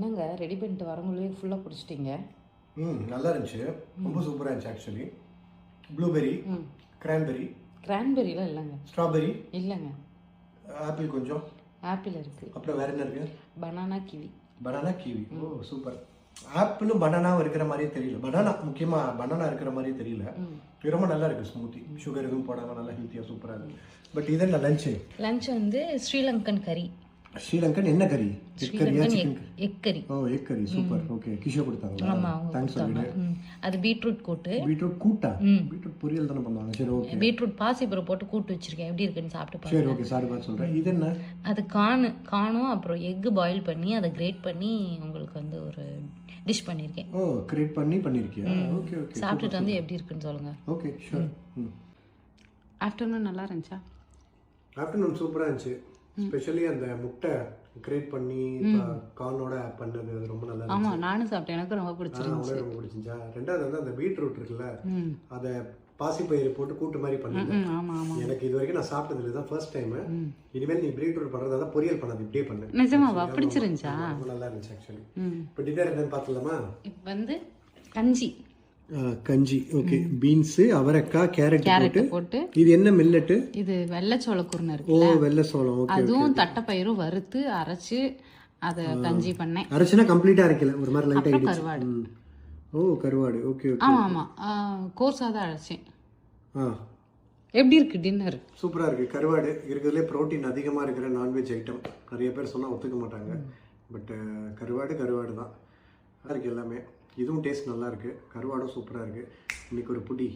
என்னங்க ரெடி பண்ணிட்டு வரவங்களே ஃபுல்லாக குடிச்சிட்டிங்க? நல்லா இருந்துச்சு. ரொம்ப சூப்பராக இருந்துச்சு ஆக்சுவலி. Blueberry, cranberry. கிரான்பெரிலாம் இல்லைங்க. ஸ்ட்ராபெரி இல்லைங்க. ஆப்பிள் கொஞ்சம். ஆப்பிள் இருக்குது. அப்புறம் வேறு என்ன இருக்குது? Banana kiwi. Banana kiwi. Oh super. ஆப்பிளும் பனானாவும் இருக்கிற மாதிரியே தெரியல. பனானா முக்கியமாக பனானா இருக்கிற மாதிரியே தெரியல. இது ரொம்ப நல்லா இருக்குது ஸ்மூத்தி. சுகர் எதுவும் போடாமல் நல்லா ஹெல்த்தியாக சூப்பராக இருக்குது. பட் இது என்ன லஞ்சு? லஞ்ச் வந்து ஸ்ரீலங்கன் கறி. ஸ்ரீலங்கன் என்ன கறி? எக் கறியா? எக் கறி. ஓ எக் கறி சூப்பர். ஓகே கிஷோ கொடுத்தாங்களா? ஆமாம், அவங்க தேங்க்ஸ் கொடுத்தாங்க. அது பீட்ரூட் கூட்டு. பீட்ரூட் கூட்டா? பீட்ரூட் பொரியல் தானே பண்ணுவாங்க. சரி ஓகே. பீட்ரூட் பாசிப்பருப்பு போட்டு கூட்டு வச்சிருக்கேன். எப்படி இருக்குன்னு சாப்பிட்டு பாருங்க. சரி ஓகே சாரி பார்த்து சொல்கிறேன். இது என்ன? அது காணும் அப்புறம் எக்கு பாயில் பண்ணி அதை கிரேட் பண்ணி உங்களுக்கு வந்து ஒரு டிஷ் பண்ணியிருக்கேன். ஓ கிரேட் பண்ணி பண்ணியிருக்கியா? Okay okay. சாப்பிட்டுட்டு வந்து எப்படி இருக்குன்னு சொல்லுங்க. Okay sure. ஆஃப்டர்நூன் நல்லா இருந்துச்சா? ஆஃப்டர்நூன் சூப்பராக இருந்துச்சு. ஸ்பெஷலி அந்த முட்டை கிரேட் பண்ணி கார்னோட பண்ணது அது ரொம்ப நல்லா இருந்துச்சு. ஆமாம், நானும் சாப்பிட்டேன். எனக்கு ரொம்ப பிடிச்சிருந்துச்சு. ரொம்ப பிடிச்சிருந்துச்சா? ரெண்டாவது வந்து அந்த பீட்ரூட் இருக்குல்ல, அதை பாசிப்பயிறு போட்டு கூட்டு மாதிரி பண்ணது. எனக்கு இது வரைக்கும் நான் சாப்பிட்டது இல்லை, தான் ஃபர்ஸ்ட் டைம். இனிமேல் நீ பீட்ரூட் பண்ணுறதா தான் பொரியல் பண்ணது, இப்படியே பண்ணு. நிஜமாவா? பிடிச்சிருந்துச்சா? ரொம்ப நல்லா இருந்துச்சு ஆக்சுவலி. இப்போ டின்னர் என்னன்னு பார்த்துலாமா? இப்போ வந்து கஞ்சி. ஓகே. பீன்ஸ், அவரைக்காய், கேரட் போட்டு. இது என்ன மில்லட்? இது வெள்ளைச்சோள குருணை இருக்கு. ஓ வெள்ளைச்சோளம். ஓகே. அதுவும் தட்டைப்பயிரும் வறுத்து அரைச்சு அதை கஞ்சி பண்ணேன். அரைச்சுனா கம்ப்ளீட்டா அரைக்கல, ஒரு மாதிரி லைட்டா இடிச்சு. கருவாடு. ஓ கருவாடு. Okay okay. ஆமா கோர்ஸா தான் அரைச்சேன். எப்படி இருக்கு டின்னர்? சூப்பரா இருக்கு. கருவாடு இருக்கிறதுலே புரோட்டீன் அதிகமா இருக்கிற நான்வெஜ் ஐட்டம். நிறைய பேர் சொன்னா ஒத்துக்க மாட்டாங்க, பட் கருவாடு தான் இருக்கு எல்லாமே. இதுவும் டேஸ்ட் நல்லா இருக்கு. கருவாடும் சூப்பரா இருக்கு. இன்னைக்கு ஒரு புடி